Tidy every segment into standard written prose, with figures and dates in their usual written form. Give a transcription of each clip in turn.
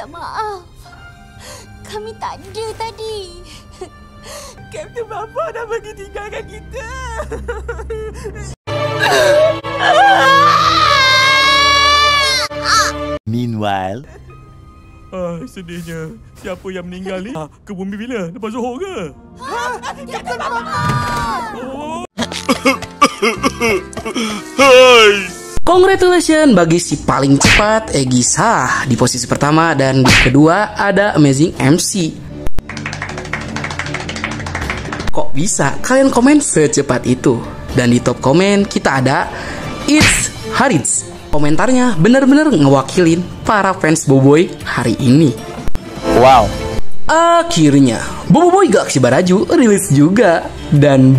minta maaf. Kami tak ada tadi. Kapten Bapa dah pergi tinggalkan kita. Meanwhile, Sedihnya. Siapa yang meninggal ni? Ke bumi bila? Lepas Zohor ke? Kapten Bapa! Congratulations bagi si paling cepat Egy Sah di posisi pertama, dan di kedua ada Amazing MC. Kok bisa kalian komen secepat itu? Dan di top komen kita ada It's Harits. Komentarnya benar-benar ngewakilin para fans Boboiboy hari ini. wow. Akhirnya Boboiboy Galaxy Baraju rilis juga. Dan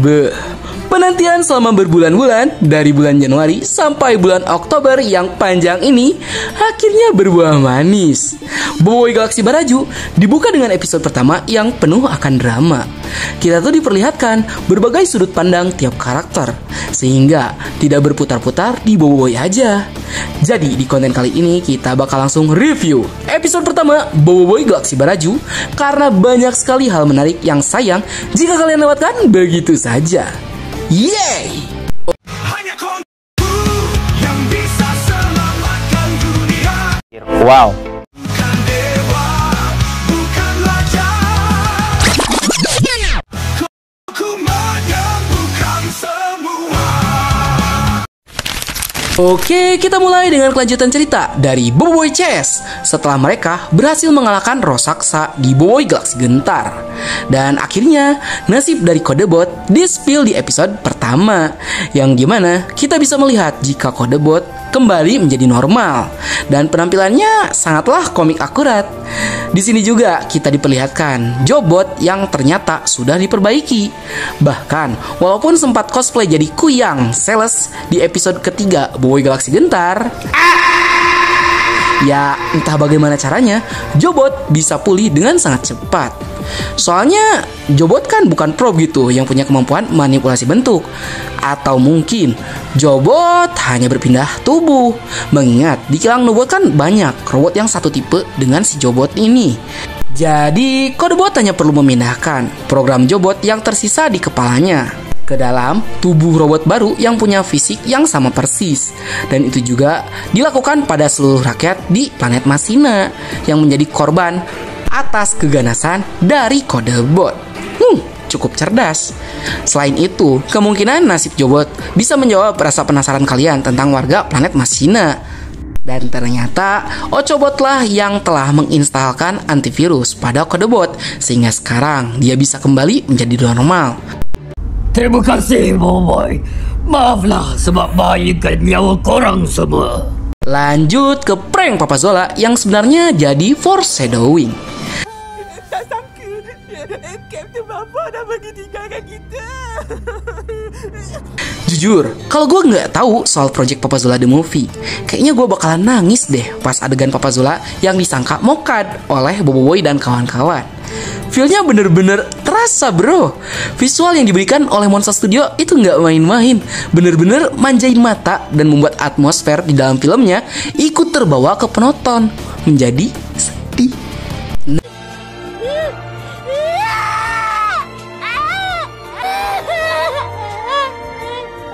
penantian selama berbulan-bulan dari bulan Januari sampai bulan Oktober yang panjang ini akhirnya berbuah manis. Boboiboy Galaxy Baraju dibuka dengan episode pertama yang penuh akan drama. Kita tuh diperlihatkan berbagai sudut pandang tiap karakter, sehingga tidak berputar-putar di Boboiboy aja. Jadi di konten kali ini kita bakal langsung review episode pertama Boboiboy Galaxy Baraju, karena banyak sekali hal menarik yang sayang jika kalian lewatkan begitu saja. Yeay! Hanya kau yang bisa selamatkan dunia. Wow. Bukan dewa, bukanlah jahat. Hukuman yang bukan semua. Oke, kita mulai dengan kelanjutan cerita dari Boboiboy Chess setelah mereka berhasil mengalahkan Rosaksa di Boboiboy Galaxy Gentar. Dan akhirnya nasib dari Kodebot di-spill di episode pertama, yang dimana kita bisa melihat jika Kodebot kembali menjadi normal dan penampilannya sangatlah komik akurat. Di sini juga kita diperlihatkan Jobot yang ternyata sudah diperbaiki. Bahkan walaupun sempat cosplay jadi Kuyang Sales di episode ketiga Boboiboy Galaxy Gentar, ya entah bagaimana caranya Jobot bisa pulih dengan sangat cepat. Soalnya Jobot kan bukan probe gitu yang punya kemampuan manipulasi bentuk. Atau mungkin Jobot hanya berpindah tubuh, mengingat di kilang Nubot kan banyak robot yang satu tipe dengan si Jobot ini. Jadi Kodebot hanya perlu memindahkan program Jobot yang tersisa di kepalanya ke dalam tubuh robot baru yang punya fisik yang sama persis. Dan itu juga dilakukan pada seluruh rakyat di planet Masina yang menjadi korban atas keganasan dari Kodebot. Cukup cerdas. Selain itu, kemungkinan nasib Jobot bisa menjawab rasa penasaran kalian tentang warga planet Masina. Dan ternyata Ochobot lah yang telah menginstalkan antivirus pada Kodebot, sehingga sekarang dia bisa kembali menjadi normal. Terima kasih, Boboiboy. Maaflah sebab bahayakan nyawa korang semua. Lanjut ke prank Papa Zola yang sebenarnya jadi foreshadowing. Tak sangka Kapten Bapa dah pergi tinggalkan kita. Jujur, kalau gue nggak tahu soal project Papa Zola The Movie, kayaknya gue bakalan nangis deh pas adegan Papa Zola yang disangka mokad oleh Boboiboy dan kawan-kawan. Feelnya bener-bener terasa bro. Visual yang diberikan oleh Monster Studio itu nggak main-main, bener-bener manjain mata dan membuat atmosfer di dalam filmnya ikut terbawa ke penonton menjadi sedih.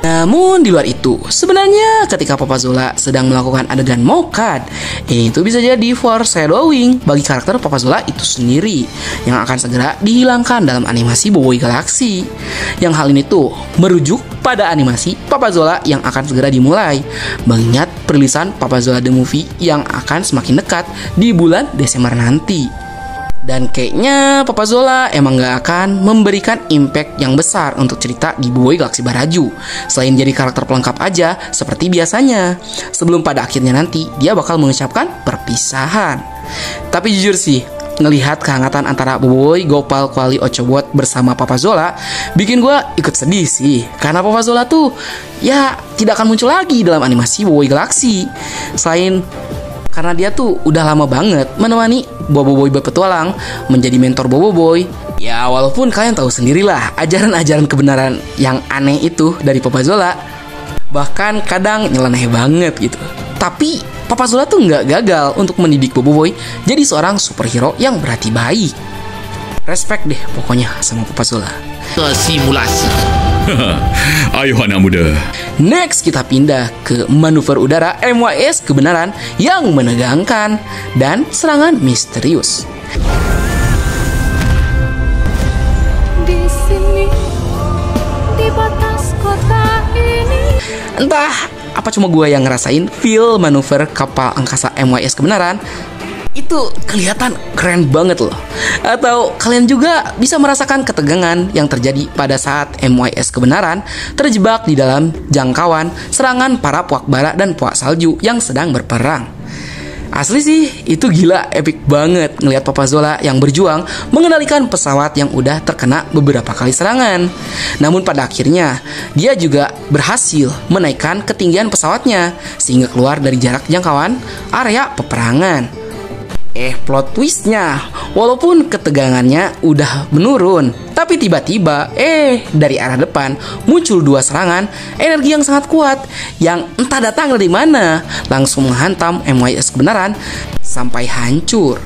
Namun di luar itu, sebenarnya ketika Papa Zola sedang melakukan adegan mokad, ini tuh bisa jadi foreshadowing bagi karakter Papa Zola itu sendiri yang akan segera dihilangkan dalam animasi Boboiboy Galaxy. Yang hal ini tuh merujuk pada animasi Papa Zola yang akan segera dimulai, mengingat perilisan Papa Zola The Movie yang akan semakin dekat di bulan Desember nanti. Dan kayaknya Papa Zola emang gak akan memberikan impact yang besar untuk cerita di Boboiboy Galaxy Baraju, selain jadi karakter pelengkap aja seperti biasanya, sebelum pada akhirnya nanti dia bakal mengucapkan perpisahan. Tapi jujur sih, ngelihat kehangatan antara Boboiboy, Gopal, Kuali, Ochobot bersama Papa Zola bikin gue ikut sedih sih, karena Papa Zola tuh ya tidak akan muncul lagi dalam animasi Boboiboy Galaxy, selain karena dia tuh udah lama banget menemani Boboiboy berpetualang, menjadi mentor Boboiboy. Ya walaupun kalian tahu sendirilah ajaran-ajaran kebenaran yang aneh itu dari Papa Zola, bahkan kadang nyeleneh banget gitu. Tapi Papa Zola tuh nggak gagal untuk mendidik Bobo Boy jadi seorang superhero yang berhati baik. Respect deh pokoknya sama Papa Zola. Simulasi. Ayo anak muda. Next kita pindah ke manuver udara MYS kebenaran yang menegangkan dan serangan misterius. Di sini, di batas kota ini. Entah apa cuma gue yang ngerasain feel manuver kapal angkasa MYS kebenaran itu kelihatan keren banget loh. Atau kalian juga bisa merasakan ketegangan yang terjadi pada saat MYS kebenaran terjebak di dalam jangkauan serangan para puak bara dan puak salju yang sedang berperang. Asli sih, itu gila, epic banget ngelihat Papa Zola yang berjuang mengendalikan pesawat yang udah terkena beberapa kali serangan. Namun pada akhirnya, dia juga berhasil menaikkan ketinggian pesawatnya sehingga keluar dari jarak jangkauan area peperangan. Plot twistnya, walaupun ketegangannya udah menurun, tapi tiba-tiba dari arah depan muncul dua serangan energi yang sangat kuat yang entah datang dari mana, langsung menghantam MYS kebenaran sampai hancur.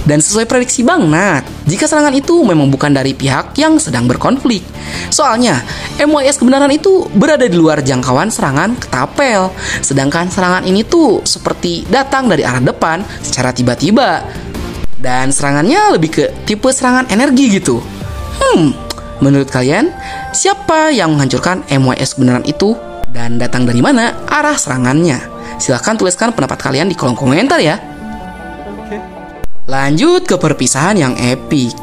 Dan sesuai prediksi Bang Nat, jika serangan itu memang bukan dari pihak yang sedang berkonflik. Soalnya, MYS kebenaran itu berada di luar jangkauan serangan ketapel. Sedangkan serangan ini tuh seperti datang dari arah depan secara tiba-tiba. Dan serangannya lebih ke tipe serangan energi gitu. Menurut kalian, siapa yang menghancurkan MYS kebenaran itu? Dan datang dari mana arah serangannya? Silahkan tuliskan pendapat kalian di kolom komentar ya. Lanjut ke perpisahan yang epic.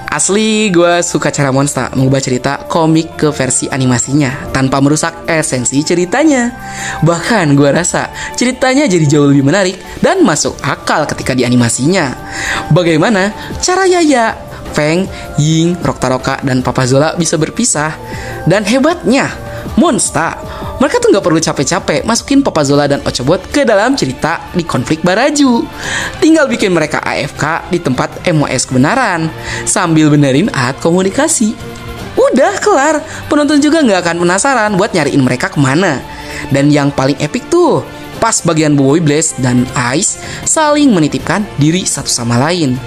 Asli gue suka cara Monsta mengubah cerita komik ke versi animasinya tanpa merusak esensi ceritanya. Bahkan gue rasa ceritanya jadi jauh lebih menarik dan masuk akal ketika di animasinya. Bagaimana cara Yaya, Feng, Ying, Rokta-Roka, dan Papa Zola bisa berpisah. Dan hebatnya Monsta, mereka tuh gak perlu capek-capek masukin Papa Zola dan Ochobot ke dalam cerita di konflik Baraju. Tinggal bikin mereka AFK di tempat MYS kebenaran sambil benerin alat komunikasi. Udah kelar, penonton juga gak akan penasaran buat nyariin mereka kemana. Dan yang paling epic tuh, pas bagian Boboiboy Blaze dan Ice saling menitipkan diri satu sama lain.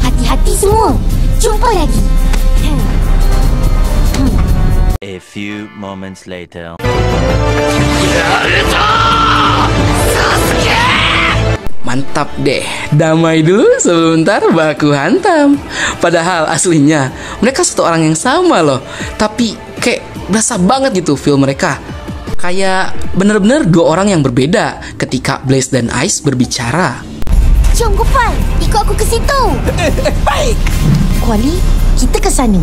Hati-hati semua. Jumpa lagi. A few moments later. Mantap deh, damai dulu sebentar baku hantam. Padahal aslinya mereka satu orang yang sama loh, tapi kayak berasa banget gitu feel mereka. Kayak bener-bener dua orang yang berbeda ketika Blaze dan Ice berbicara. Jom Gopal, ikut aku ke situ. Baik. Kuali, kita ke sana.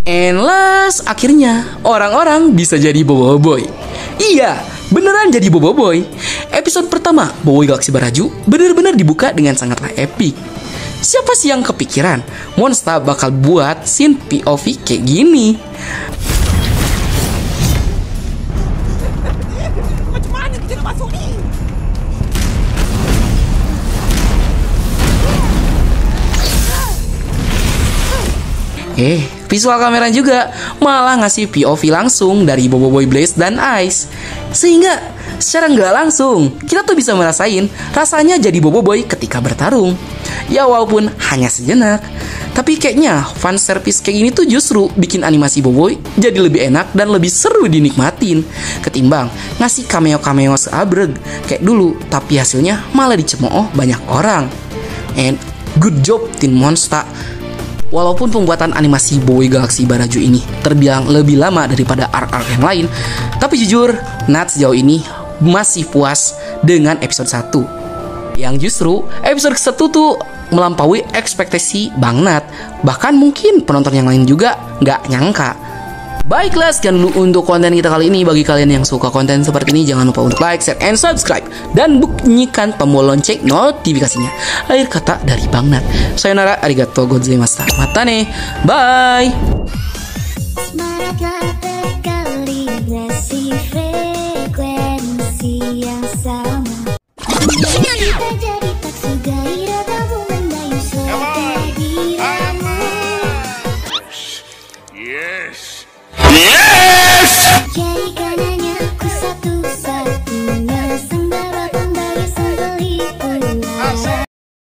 And last, akhirnya orang-orang bisa jadi Boboiboy. Iya, beneran jadi Boboiboy. Episode pertama Boboiboy Galaxy Baraju bener-bener dibuka dengan sangatlah epic. Siapa sih yang kepikiran Monsta bakal buat scene POV kayak gini? Macam mana kita nak masuk ni? Visual kamera juga malah ngasih POV langsung dari Boboiboy Blaze dan Ice. Sehingga secara nggak langsung kita tuh bisa merasain rasanya jadi Boboiboy ketika bertarung. Ya walaupun hanya sejenak, tapi kayaknya fan service kayak gini tuh justru bikin animasi Boboiboy jadi lebih enak dan lebih seru dinikmatin ketimbang ngasih cameo-cameo seabreg kayak dulu, tapi hasilnya malah dicemooh banyak orang. And good job tim Monsta. Walaupun pembuatan animasi Boboiboy Galaxy Baraju ini terbilang lebih lama daripada arc-arc yang lain, tapi jujur, Nat sejauh ini masih puas dengan episode 1. Yang justru episode ke-1 tuh melampaui ekspektasi Bang Nat. Bahkan mungkin penonton yang lain juga nggak nyangka. Baiklah, sekian dulu untuk konten kita kali ini. Bagi kalian yang suka konten seperti ini, jangan lupa untuk like, share, and subscribe. Dan bunyikan tombol lonceng notifikasinya. Akhir kata dari Bang Nat. Sayonara, arigatou gozaimashita. Mata nih, bye. Semangatlah berkalibrasi frekuensi yang sama. Kita jadi tak segairah tamu mendayu suatu diramu. Yes. Jadikan